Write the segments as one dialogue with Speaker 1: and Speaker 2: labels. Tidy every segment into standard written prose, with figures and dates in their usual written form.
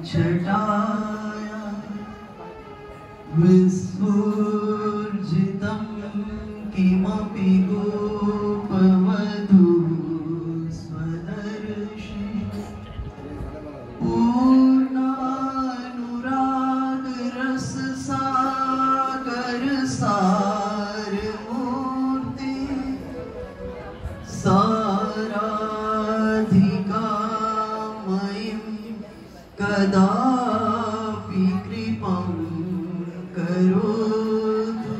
Speaker 1: छटाया विस्फुर्जितं किमपि गोपवधू स्वदर्शी पूर्णानुराग रस सागर सार मूर्ति साराधिका मयिं कदापि कृपां करोतु।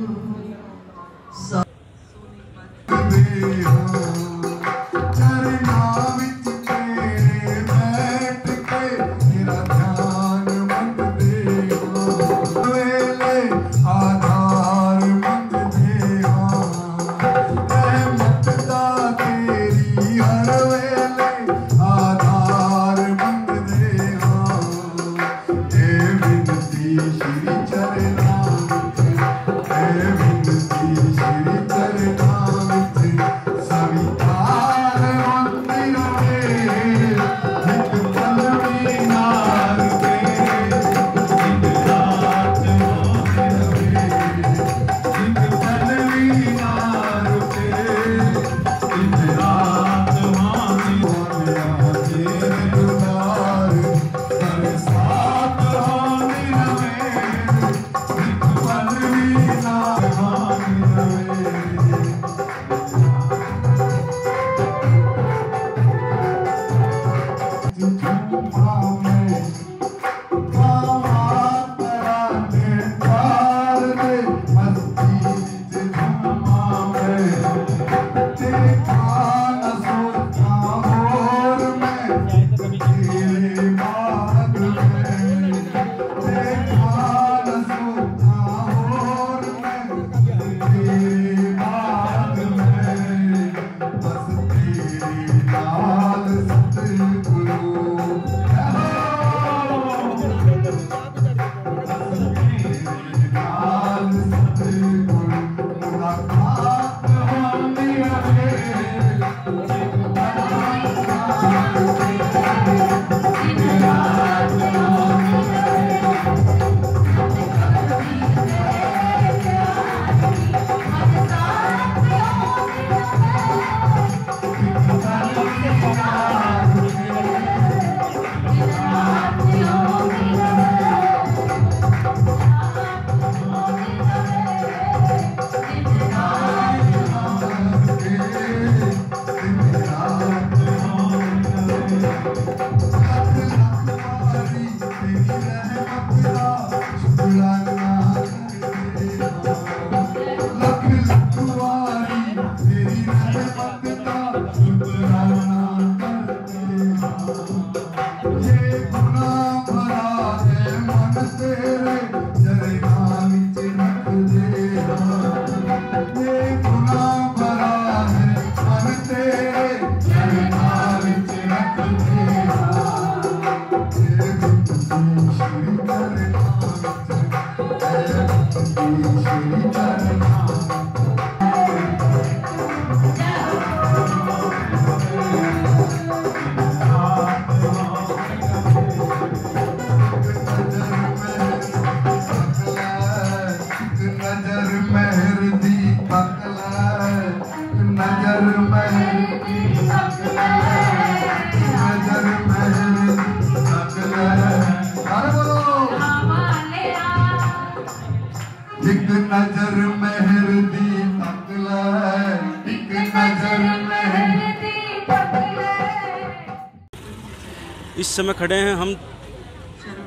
Speaker 2: इस समय खड़े हैं हम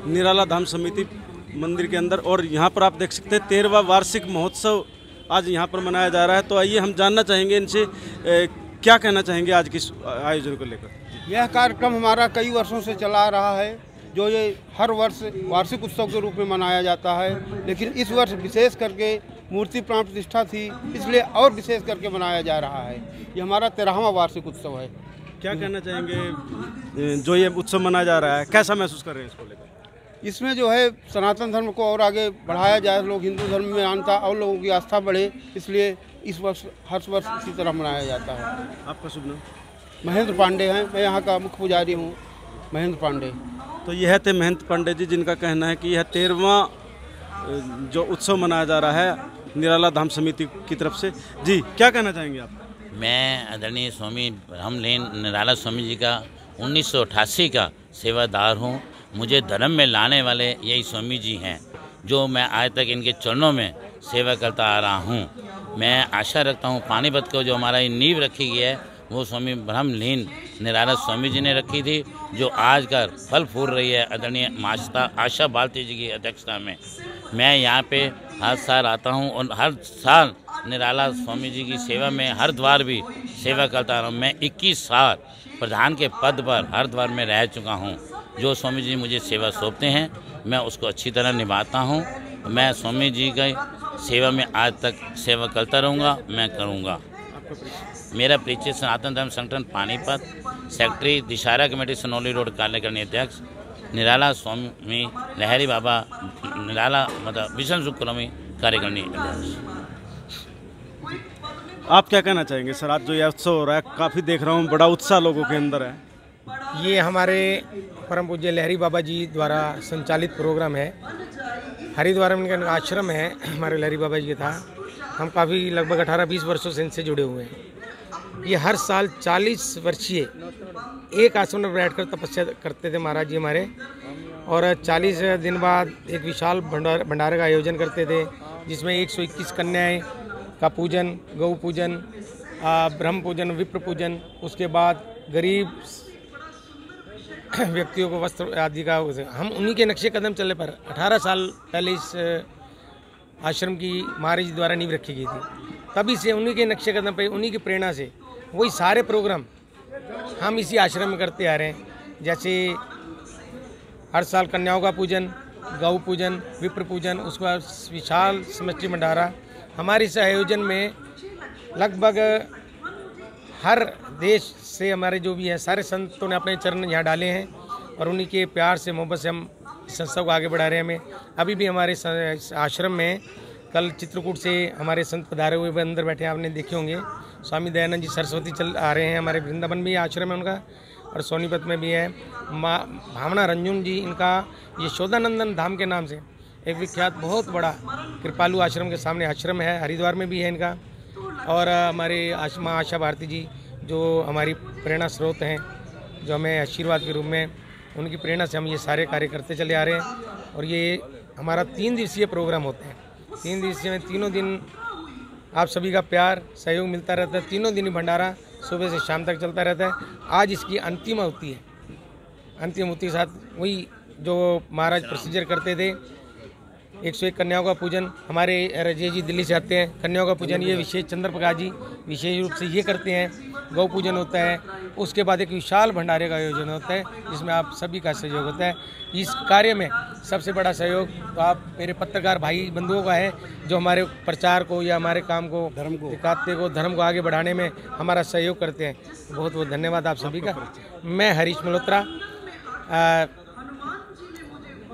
Speaker 2: निराला धाम समिति मंदिर के अंदर और यहाँ पर आप देख सकते हैं 13वां वार्षिक महोत्सव आज यहाँ पर मनाया जा रहा है। तो आइए हम जानना चाहेंगे इनसे क्या कहना चाहेंगे आज के आयोजन को लेकर।
Speaker 3: यह कार्यक्रम हमारा कई वर्षों से चला आ रहा है, जो ये हर वर्ष वार्षिक उत्सव के रूप में मनाया जाता है, लेकिन इस वर्ष विशेष करके मूर्ति प्राण प्रतिष्ठा थी, इसलिए और विशेष करके मनाया जा रहा है। ये हमारा 13वां वार्षिक उत्सव है।
Speaker 2: क्या कहना चाहेंगे जो ये उत्सव मनाया जा रहा है, कैसा महसूस कर रहे हैं इसको लेकर?
Speaker 3: इसमें जो है सनातन धर्म को और आगे बढ़ाया जाए, लोग हिंदू धर्म में मानता और लोगों की आस्था बढ़े, इसलिए इस वर्ष हर वर्ष इसी तरह मनाया जाता है।
Speaker 2: आपका शुभ नाम?
Speaker 3: महेंद्र पांडे हैं, मैं यहाँ का मुख्य पुजारी हूँ, महेंद्र पांडे।
Speaker 2: तो यह थे महंत पांडे जी, जिनका कहना है कि यह 13वां जो उत्सव मनाया जा रहा है निराला धाम समिति की तरफ से। जी, क्या कहना चाहेंगे आप?
Speaker 4: मैं आदरणीय स्वामी ब्रह्मलीन निराला स्वामी जी का 1988 का सेवादार हूँ। मुझे धर्म में लाने वाले यही स्वामी जी हैं, जो मैं आज तक इनके चरणों में सेवा करता आ रहा हूँ। मैं आशा रखता हूँ पानीपत को जो हमारा ये नींव रखी गई है वो स्वामी ब्रह्मलीन निराला स्वामी जी ने रखी थी, जो आज का फल फूल रही है आदरणीय माता आशा भारती जी की अध्यक्षता में। मैं यहाँ पे हर साल आता हूँ और हर साल निराला स्वामी जी की सेवा में हर द्वार भी सेवा करता रहा हूँ। मैं 21 साल प्रधान के पद पर हर द्वार में रह चुका हूँ। जो स्वामी जी मुझे सेवा सौंपते हैं मैं उसको अच्छी तरह निभाता हूँ। मैं स्वामी जी की सेवा में आज तक सेवा करता रहूँगा, मैं करूँगा। मेरा परिचय सनातन धर्म संगठन पानीपत, सेक्रेटरी दिशारा कमेटी सनौली रोड कार्यकारिणी अध्यक्ष, निराला स्वामी लहरी बाबा निराला मतलब विष्णु सुखक्रमी कार्यकारिणी अध्यक्ष।
Speaker 2: आप क्या कहना चाहेंगे सर? आज जो यह उत्सव हो रहा है, काफ़ी देख रहा हूँ बड़ा उत्साह लोगों के अंदर है।
Speaker 5: ये हमारे परम पूज्य लहरी बाबा जी द्वारा संचालित प्रोग्राम है। हरिद्वार में इनका आश्रम है, हमारे लहरी बाबा जी का था। हम काफ़ी लगभग 18-20 वर्षों से इनसे जुड़े हुए हैं। ये हर साल 40 वर्षीय एक आश्रम में बैठकर तपस्या करते थे महाराज जी हमारे, और 40 दिन बाद एक विशाल भंडारे का आयोजन करते थे, जिसमें 121 कन्याएं का पूजन, गौ पूजन, ब्रह्म पूजन, विप्र पूजन, उसके बाद गरीब व्यक्तियों को वस्त्र आदि का। हम उन्हीं के नक्शे कदम चलने पर 18 साल पहले इस आश्रम की महाराज जी द्वारा नींव रखी गई थी। तभी से उन्हीं के नक्शे कदम पे, उन्हीं की प्रेरणा से वही सारे प्रोग्राम हम इसी आश्रम में करते आ रहे हैं। जैसे हर साल कन्याओं का पूजन, गौ पूजन, विप्र पूजन, उसके बाद विशाल समष्टि भंडारा। हमारे इस आयोजन में लगभग हर देश से हमारे जो भी हैं सारे संतों ने अपने चरण यहाँ डाले हैं, और उन्हीं के प्यार से, मोहब्बत से हम इस संस्था को आगे बढ़ा रहे हैं। हमें अभी भी हमारे आश्रम में कल चित्रकूट से हमारे संत पधारे हुए अंदर बैठे, आपने देखे होंगे। स्वामी दयानंद जी सरस्वती चल आ रहे हैं, हमारे वृंदावन भी आश्रम है उनका, और सोनीपत में भी है। माँ भावना रंजन जी, इनका यशोदानंदन धाम के नाम से एक विख्यात बहुत बड़ा कृपालु आश्रम के सामने आश्रम है, हरिद्वार में भी है इनका। और हमारे माँ आशा भारती जी जो हमारी प्रेरणा स्रोत हैं, जो हमें आशीर्वाद के रूप में, उनकी प्रेरणा से हम ये सारे कार्य करते चले आ रहे हैं। और ये हमारा 3 दिवसीय प्रोग्राम होते हैं। 3 दिवसीय में तीनों दिन आप सभी का प्यार सहयोग मिलता रहता है। तीनों दिन ही भंडारा सुबह से शाम तक चलता रहता है। आज इसकी अंतिम आहुति है। अंतिम आहुति के साथ वही जो महाराज प्रोसीजर करते थे, 101 कन्याओं का पूजन, हमारे रजय जी दिल्ली से आते हैं, कन्याओं का पूजन ये विशेष चंद्र प्रकाश जी विशेष रूप से ये करते हैं। गौ पूजन होता है, उसके बाद एक विशाल भंडारे का आयोजन होता है, जिसमें आप सभी का सहयोग होता है। इस कार्य में सबसे बड़ा सहयोग तो आप मेरे पत्रकार भाई बंधुओं का है, जो हमारे प्रचार को या हमारे काम को, धर्म को आगे बढ़ाने में हमारा सहयोग करते हैं। बहुत बहुत धन्यवाद आप सभी का। मैं हरीश मल्होत्रा,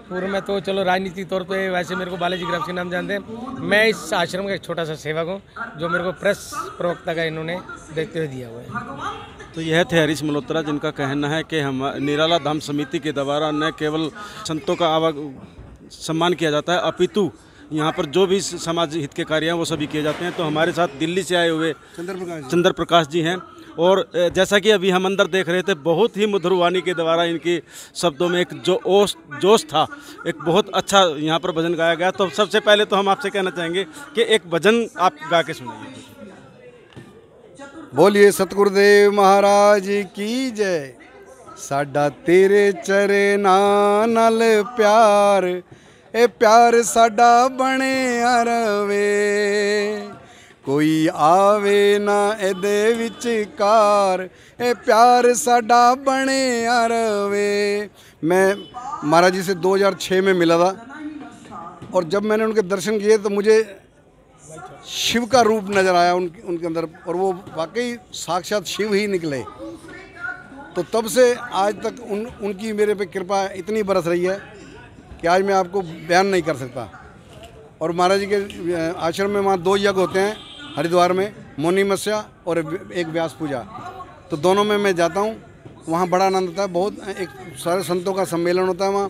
Speaker 5: पूर्व में तो चलो राजनीतिक तौर पे वैसे मेरे को बालाजी ग्राफ के नाम जानते हैं। मैं इस आश्रम का एक छोटा सा सेवक हूँ, जो मेरे को प्रेस प्रवक्ता का इन्होंने देखते हुए दिया हुआ है।
Speaker 2: तो यह थे हरीश मल्होत्रा, जिनका कहना है कि हम निराला धाम समिति के द्वारा न केवल संतों का सम्मान किया जाता है, अपितु यहाँ पर जो भी समाज हित के कार्य हैं वो सभी किए जाते हैं। तो हमारे साथ दिल्ली से आए हुए चंद्र प्रकाश जी हैं, और जैसा कि अभी हम अंदर देख रहे थे, बहुत ही मधुर वाणी के द्वारा इनकी शब्दों में एक जोश था, एक बहुत अच्छा यहाँ पर भजन गाया गया। तो सबसे पहले तो हम आपसे कहना चाहेंगे कि एक भजन आप गा के सुनाइए।
Speaker 6: बोलिए सतगुरुदेव महाराज की जय। साडा तेरे चरनां नाल प्यार, ए प्यार साडा बने रवे, कोई आवे ना एदे विचकार, ए प्यार साडा बने रवे। मैं महाराज जी से 2006 में मिला था, और जब मैंने उनके दर्शन किए तो मुझे शिव का रूप नज़र आया उनके अंदर, और वो वाकई साक्षात शिव ही निकले। तो तब से आज तक उनकी मेरे पे कृपा इतनी बरस रही है कि आज मैं आपको बयान नहीं कर सकता। और महाराज जी के आश्रम में वहाँ 2 यज्ञ होते हैं हरिद्वार में, मौनी मस्या और एक व्यास पूजा। तो दोनों में मैं जाता हूँ, वहाँ बड़ा आनंद आता है। बहुत एक सारे संतों का सम्मेलन होता है वहाँ,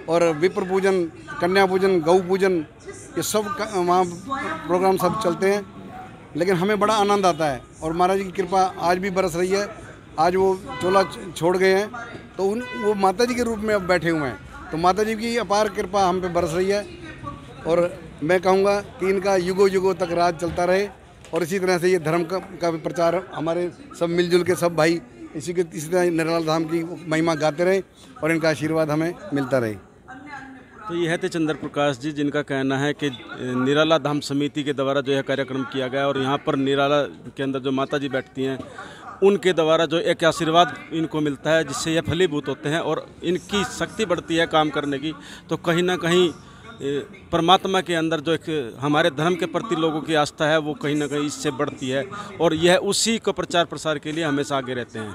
Speaker 6: और विप्र पूजन, कन्या पूजन, गौ पूजन, ये सब वहाँ प्रोग्राम सब चलते हैं। लेकिन हमें बड़ा आनंद आता है और महाराज जी की कृपा आज भी बरस रही है। आज वो चोला छोड़ गए हैं तो वो माता जी के रूप में अब बैठे हुए हैं, तो माता जी की अपार कृपा हम पे बरस रही है। और मैं कहूँगा कि इनका युगों युगों तक राज चलता रहे और इसी तरह से ये धर्म का भी प्रचार हमारे सब मिलजुल के सब भाई इसी तरह निराला धाम की महिमा गाते रहे और इनका आशीर्वाद हमें मिलता रहे।
Speaker 2: तो ये थे चंद्र प्रकाश जी, जिनका कहना है कि निराला धाम समिति के द्वारा जो यह कार्यक्रम किया गया और यहाँ पर निराला के अंदर जो माता जी बैठती हैं उनके द्वारा जो एक आशीर्वाद इनको मिलता है, जिससे ये फलीभूत होते हैं और इनकी शक्ति बढ़ती है काम करने की। तो कहीं ना कहीं परमात्मा के अंदर जो एक हमारे धर्म के प्रति लोगों की आस्था है वो कहीं ना कहीं इससे बढ़ती है और यह उसी को प्रचार प्रसार के लिए हमेशा आगे रहते हैं।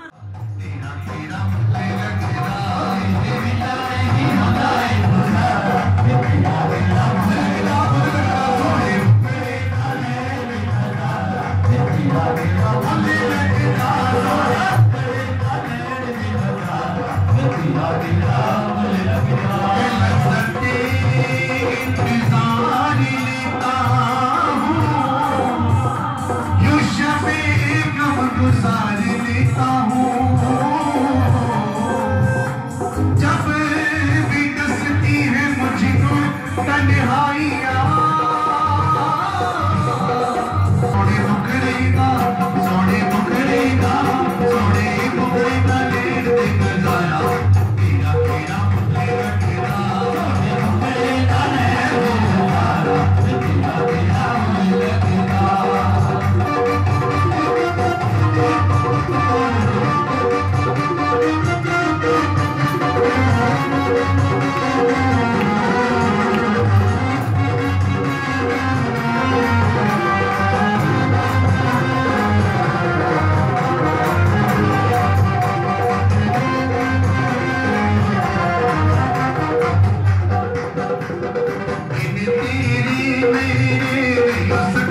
Speaker 1: मेरे